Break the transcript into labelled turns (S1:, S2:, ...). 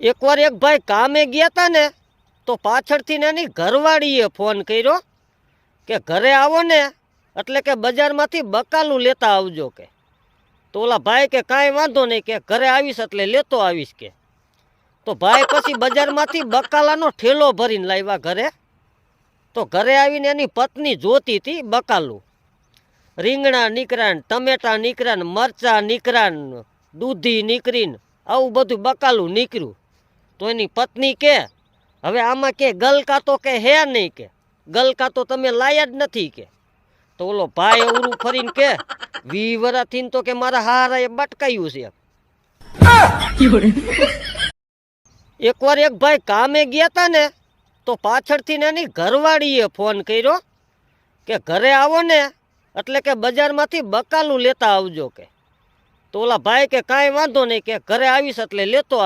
S1: એકવાર એક ભાઈ કામે ગયા હતા ને તો પાછળથી ને એની ઘરવાળીએ ફોન કર્યો કે ઘરે આવો ને એટલે કે બજારમાંથી બકાલું લેતા આવજો કે. તો ઓલા ભાઈ કે કાંઈ વાંધો નહીં કે ઘરે આવીશ એટલે લેતો આવીશ કે. તો ભાઈ પછી બજારમાંથી બકાલાનો ઠેલો ભરીને લાવ્યા ઘરે. તો ઘરે આવીને એની પત્ની જોતી હતી બકાલું. રીંગણા નીકળ્યા, ટમેટા નીકળ્યા, મરચાં નીકળ્યા, દૂધી નીકળીને આવું બધું બકાલું નીકળ્યું. તો એની પત્ની કે હવે આમાં કે ગલકા તો કે હે નહીં કે, ગલકા તો તમે લાયા જ નથી કે. તો ઓલો ભાઈ અવરું ફરીને કે 20 વર્ષથી તો કે મારા હારાએ બટકાયું છે. એકવાર એક ભાઈ કામે ગયા હતા ને તો પાછળથી ને એની ઘરવાળીએ ફોન કર્યો કે ઘરે આવો ને એટલે કે બજારમાંથી બકાલું લેતા આવજો કે. તો ઓલા ભાઈ કે કાંઈ વાંધો નહીં કે ઘરે આવીશ એટલે લેતો